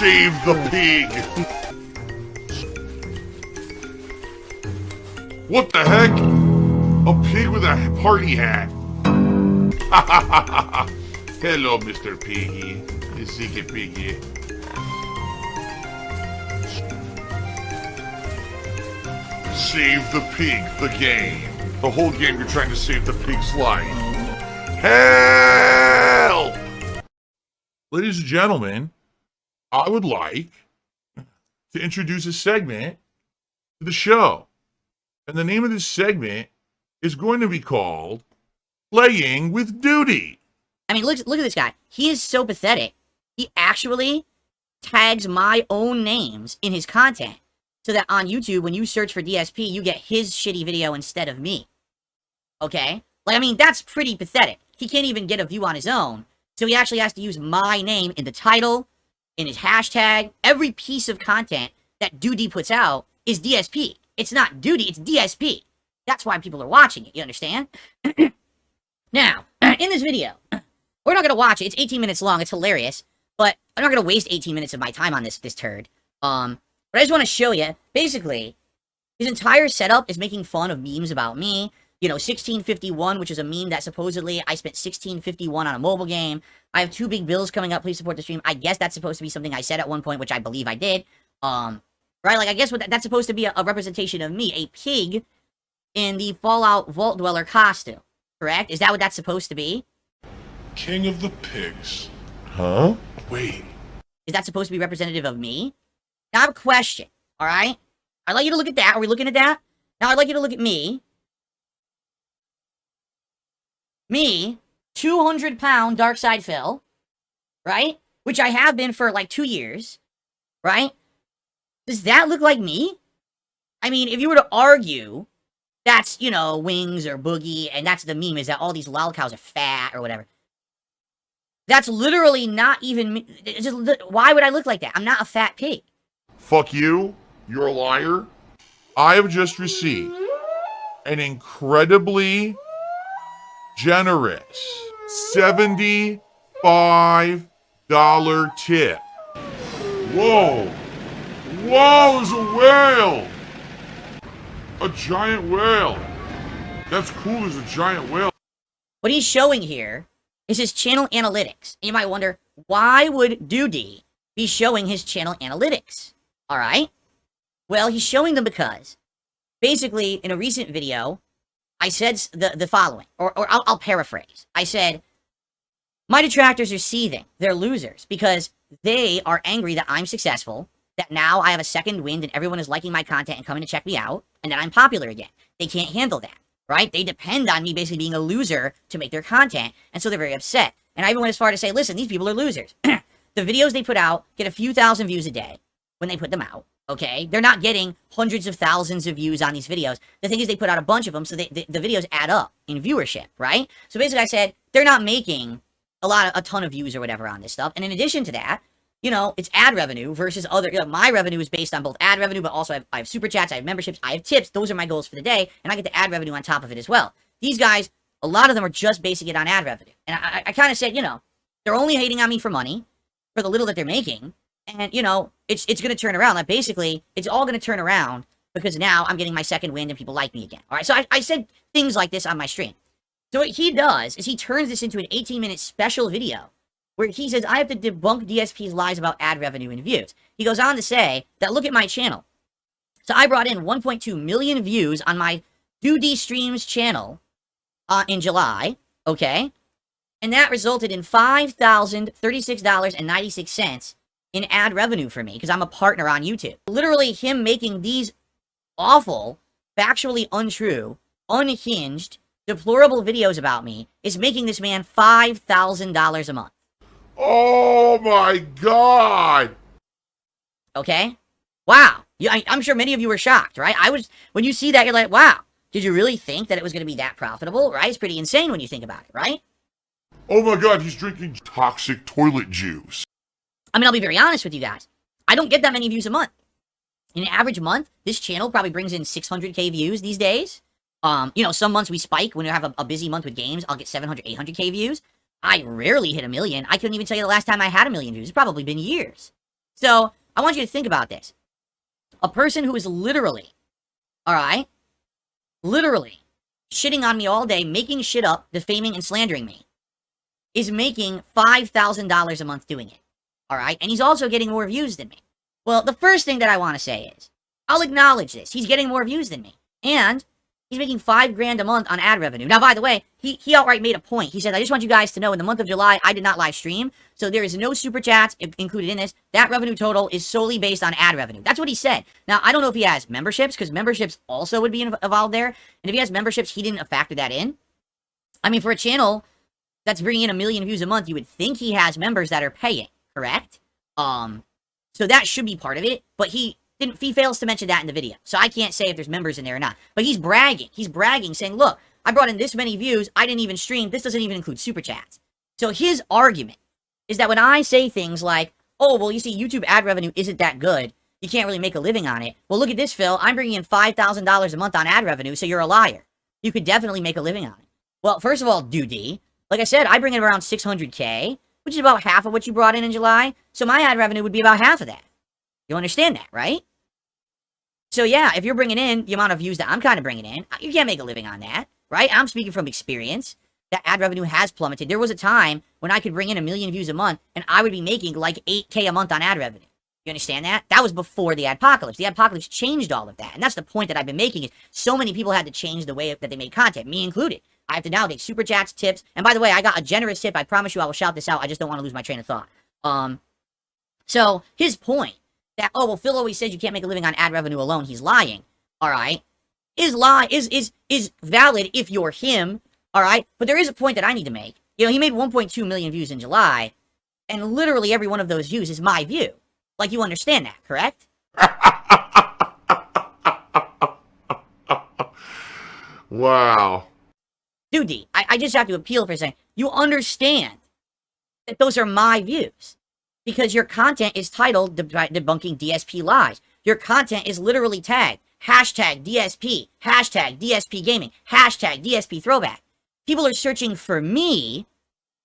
Save the pig! What the heck? A pig with a party hat. Hello, Mr. Piggy. The secret piggy. Save the pig, the game. The whole game you're trying to save the pig's life. Help! Ladies and gentlemen, I would like to introduce a segment to the show. And the name of this segment is going to be called Playing with Doody. I mean, look at this guy. He is so pathetic. He actually tags my own names in his content so that on YouTube, when you search for DSP, you get his shitty video instead of me. Okay? Like, I mean, that's pretty pathetic. He can't even get a view on his own, so he actually has to use my name in the title, in his hashtag. Every piece of content that Doody puts out is DSP. It's not Doody, it's DSP. That's why people are watching it, you understand? Now, in this video, we're not going to watch it. It's 18 minutes long. It's hilarious. But I'm not going to waste 18 minutes of my time on this turd. But I just want to show you, basically, his entire setup is making fun of memes about me. You know, 1651, which is a meme that supposedly I spent 1651 on a mobile game. I have 2 big bills coming up. Please support the stream. I guess that's supposed to be something I said at one point, which I believe I did. Right? Like, I guess that's supposed to be a representation of me, a pig in the Fallout Vault Dweller costume. Correct? Is that what that's supposed to be? King of the pigs. Huh? Wait. Is that supposed to be representative of me? Now I have a question, alright? I'd like you to look at that. Are we looking at that? Now I'd like you to look at me. Me, 200-pound darksydephil, right? Which I have been for like 2 years, right? Does that look like me? I mean, if you were to argue that's, you know, Wings or Boogie, and that's the meme, is that all these lol cows are fat or whatever. That's literally not even me. It's just, why would I look like that? I'm not a fat pig. Fuck you. You're a liar. I have just received an incredibly generous $75 tip. Whoa. Whoa, there's a whale. A giant whale. That's cool, there's a giant whale. What he's showing here is his channel analytics. And you might wonder, why would Doody be showing his channel analytics? Alright? Well, he's showing them because, basically, in a recent video, I said the following, or I'll paraphrase. I said, my detractors are seething. They're losers because they are angry that I'm successful, that now I have a second wind and everyone is liking my content and coming to check me out, and that I'm popular again. They can't handle that, right? They depend on me basically being a loser to make their content, and so they're very upset. And I even went as far to say, listen, these people are losers. The videos they put out get a few thousand views a day when they put them out, okay? They're not getting hundreds of thousands of views on these videos. The thing is, they put out a bunch of them, so the videos add up in viewership, right? So basically I said, they're not making a ton of views or whatever on this stuff. And in addition to that, you know, it's ad revenue versus other, you know, my revenue is based on both ad revenue, but also I have super chats, I have memberships, I have tips. Those are my goals for the day, and I get the ad revenue on top of it as well. These guys, a lot of them are just basing it on ad revenue. And I kind of said, you know, they're only hating on me for money, for the little that they're making, and, you know, it's going to turn around. Like, basically, it's all going to turn around because now I'm getting my second wind and people like me again. All right, so I said things like this on my stream. So what he does is he turns this into an 18-minute special video where he says, I have to debunk DSP's lies about ad revenue and views. He goes on to say that, look at my channel. So I brought in 1.2 million views on my Doody Streams channel in July, okay? And that resulted in $5,036.96 in ad revenue for me, because I'm a partner on YouTube. Literally, him making these awful, factually untrue, unhinged, deplorable videos about me is making this man $5,000 a month. Oh my god! Okay? Wow. I'm sure many of you were shocked, right? When you see that, you're like, wow, did you really think that it was going to be that profitable, right? It's pretty insane when you think about it, right? Oh my god, he's drinking toxic toilet juice. I mean, I'll be very honest with you guys. I don't get that many views a month. In an average month, this channel probably brings in 600k views these days. You know, some months we spike. When we have a busy month with games, I'll get 700, 800k views. I rarely hit 1 million. I couldn't even tell you the last time I had 1 million views. It's probably been years. So I want you to think about this. A person who is literally, all right, literally shitting on me all day, making shit up, defaming and slandering me, is making $5,000 a month doing it. All right? And he's also getting more views than me. Well, the first thing that I want to say is, I'll acknowledge this. He's getting more views than me. And he's making $5,000 a month on ad revenue. Now, by the way, he outright made a point. He said, I just want you guys to know, in the month of July, I did not live stream, so there is no super chats included in this. That revenue total is solely based on ad revenue. That's what he said. Now, I don't know if he has memberships, because memberships also would be involved there. And if he has memberships, he didn't factor that in. I mean, for a channel that's bringing in 1 million views a month, you would think he has members that are paying, correct? So that should be part of it, but he fails to mention that in the video. So I can't say if there's members in there or not. But he's bragging. He's bragging, saying, look, I brought in this many views, I didn't even stream, this doesn't even include super chats. So his argument is that when I say things like, oh, well, you see, YouTube ad revenue isn't that good, you can't really make a living on it. Well, look at this, Phil, I'm bringing in $5,000 a month on ad revenue, so you're a liar. You could definitely make a living on it. Well, first of all, doody, like I said, I bring in around 600K, which is about half of what you brought in July, so my ad revenue would be about half of that. You understand that, right? So yeah, if you're bringing in the amount of views that I'm kind of bringing in, you can't make a living on that, right? I'm speaking from experience. That ad revenue has plummeted. There was a time when I could bring in 1 million views a month, and I would be making like 8K a month on ad revenue. You understand that? That was before the adpocalypse. The adpocalypse changed all of that, and that's the point that I've been making. Is so many people had to change the way that they made content, me included. I have to now take super chats, tips, and by the way, I got a generous tip. I promise you I will shout this out. I just don't want to lose my train of thought. So his point that, oh, well, Phil always says you can't make a living on ad revenue alone, he's lying, all right, is valid if you're him, all right, but there is a point that I need to make. You know, he made 1.2 million views in July, and literally every one of those views is my view. Like, you understand that, correct? Wow. Doody, I just have to appeal for a second. You understand that those are my views. Because your content is titled Debunking DSP Lies. Your content is literally tagged hashtag DSP, hashtag DSP Gaming, hashtag DSP Throwback. People are searching for me,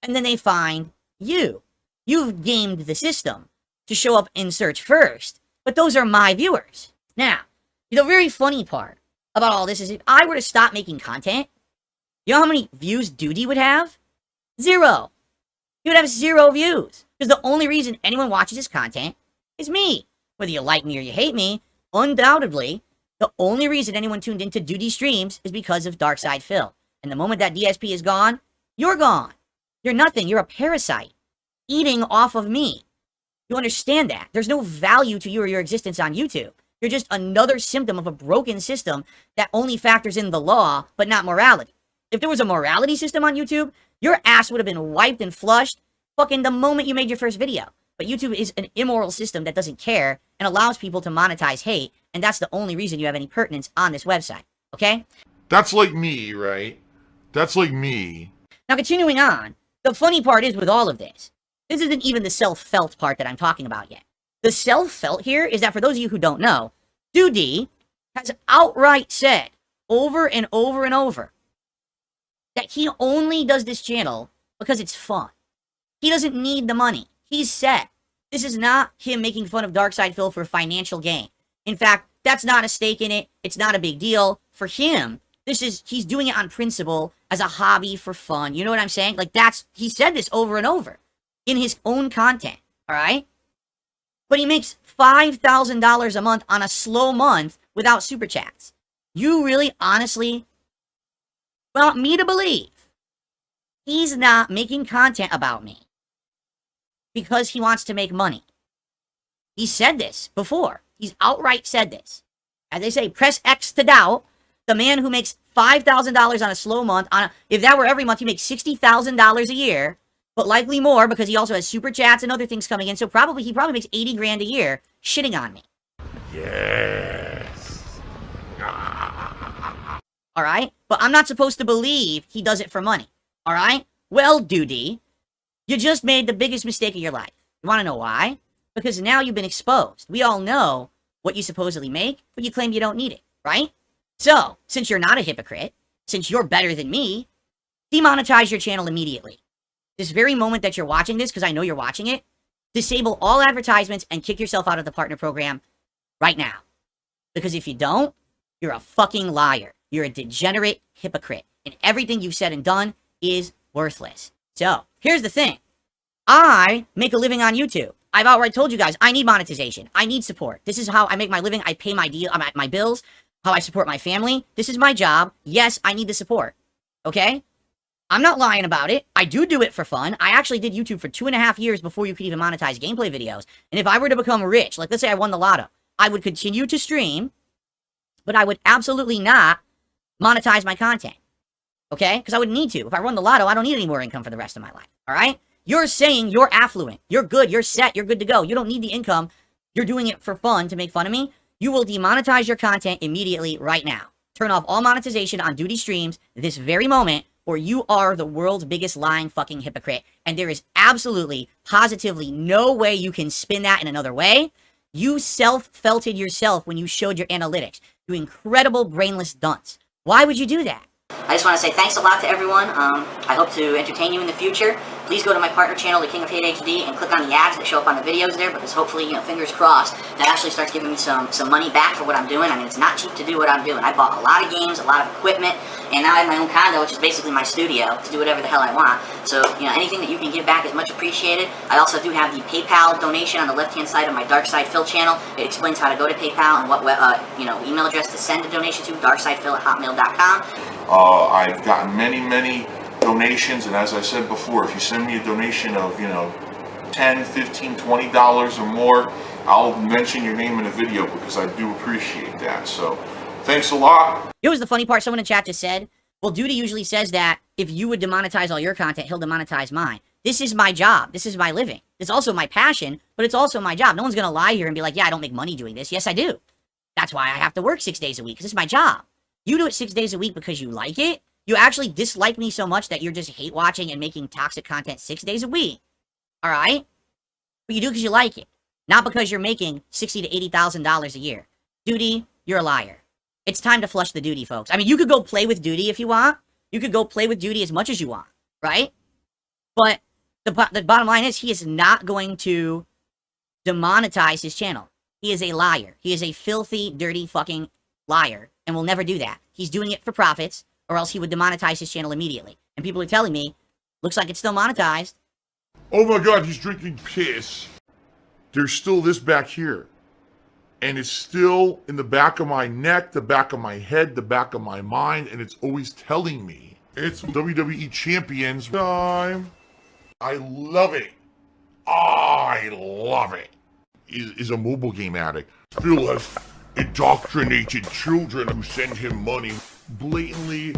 and then they find you. You've gamed the system to show up in search first, but those are my viewers. Now, the very funny part about all this is if I were to stop making content, you know how many views Doody would have? 0. He would have 0 views. Because the only reason anyone watches his content is me. Whether you like me or you hate me, undoubtedly, the only reason anyone tuned into Doody streams is because of darksydephil. And the moment that DSP is gone, you're gone. You're nothing. You're a parasite. Eating off of me. You understand that? There's no value to you or your existence on YouTube. You're just another symptom of a broken system that only factors in the law, but not morality. If there was a morality system on YouTube, your ass would have been wiped and flushed fucking the moment you made your first video. But YouTube is an immoral system that doesn't care and allows people to monetize hate, and that's the only reason you have any pertinence on this website, okay? That's like me, right? That's like me. Now, continuing on, the funny part is with all of this, this isn't even the self-felt part that I'm talking about yet. The self-felt here is that for those of you who don't know, Doody has outright said over and over and over that he only does this channel because it's fun. He doesn't need the money. He's set. This is not him making fun of darksydephil for financial gain. In fact, that's not a stake in it. It's not a big deal. For him, he's doing it on principle as a hobby for fun. You know what I'm saying? Like, he said this over and over in his own content, all right? But he makes $5,000 a month on a slow month without super chats. You really honestly want me to believe he's not making content about me because he wants to make money. He said this before. He's outright said this. As they say, press X to doubt. The man who makes $5,000 on a slow month, if that were every month, he makes $60,000 a year, but likely more because he also has super chats and other things coming in. So he probably makes 80 grand a year shitting on me. Yes. All right? But I'm not supposed to believe he does it for money. All right? Well, Doody, you just made the biggest mistake of your life. You want to know why? Because now you've been exposed. We all know what you supposedly make, but you claim you don't need it, right? So, since you're not a hypocrite, since you're better than me, demonetize your channel immediately. This very moment that you're watching this, because I know you're watching it, disable all advertisements and kick yourself out of the partner program right now. Because if you don't, you're a fucking liar. You're a degenerate hypocrite. And everything you've said and done is worthless. So, here's the thing. I make a living on YouTube. I've outright told you guys, I need monetization. I need support. This is how I make my living. I pay my bills, how I support my family. This is my job. Yes, I need the support. Okay? I'm not lying about it. I do it for fun. I actually did YouTube for 2.5 years before you could even monetize gameplay videos. And if I were to become rich, like let's say I won the lotto, I would continue to stream, but I would absolutely not monetize my content. Okay? Because I wouldn't need to. If I won the lotto, I don't need any more income for the rest of my life. Alright? You're saying you're affluent. You're good. You're set. You're good to go. You don't need the income. You're doing it for fun to make fun of me. You will demonetize your content immediately right now. Turn off all monetization on Doody streams this very moment, or you are the world's biggest lying fucking hypocrite. And there is absolutely, positively no way you can spin that in another way. You self-felted yourself when you showed your analytics. You incredible brainless dunce. Why would you do that? I just want to say thanks a lot to everyone. I hope to entertain you in the future. Please go to my partner channel, The King of Hate HD, and click on the ads that show up on the videos there, because hopefully, fingers crossed, that actually starts giving me some money back for what I'm doing. I mean, it's not cheap to do what I'm doing. I bought a lot of games, a lot of equipment, and now I have my own condo, which is basically my studio, to do whatever the hell I want. So, anything that you can give back is much appreciated. I also do have the PayPal donation on the left-hand side of my Darksydephil channel. It explains how to go to PayPal and what, email address to send a donation to, darksydephil@hotmail.com. I've gotten many donations, and as I said before, if you send me a donation of, $10, $15, $20 or more, I'll mention your name in a video because I do appreciate that. So, thanks a lot. Here's the funny part. Someone in chat just said, well, Doody usually says that if you would demonetize all your content, he'll demonetize mine. This is my job. This is my living. It's also my passion, but it's also my job. No one's going to lie here and be like, yeah, I don't make money doing this. Yes, I do. That's why I have to work 6 days a week, because it's my job. You do it 6 days a week because you like it. You actually dislike me so much that you're just hate watching and making toxic content 6 days a week. Alright? But you do because you like it. Not because you're making $60,000 to $80,000 a year. Doody, you're a liar. It's time to flush the Doody, folks. I mean, you could go play with Doody if you want. You could go play with Doody as much as you want. Right? But the bottom line is, he is not going to demonetize his channel. He is a liar. He is a filthy, dirty fucking liar. And will never do that. He's doing it for profits, or else he would demonetize his channel immediately. And people are telling me, looks like it's still monetized. Oh my god, he's drinking piss. There's still this back here. And it's still in the back of my neck, the back of my head, the back of my mind, and it's always telling me. It's WWE Champions time. I love it. I love it. Is a mobile game addict. Phil has indoctrinated children who send him money, blatantly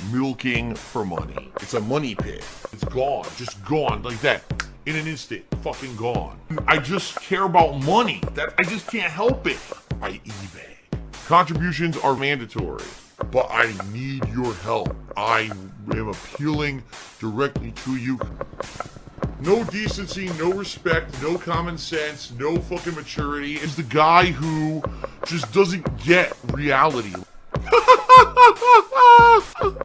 milking for money. It's a money pit. It's gone, just gone like that, in an instant, fucking gone. I just care about money. That I just can't help it. By eBay. Contributions are mandatory, but I need your help. I am appealing directly to you. No decency, no respect, no common sense, no fucking maturity. Is the guy who just doesn't get reality.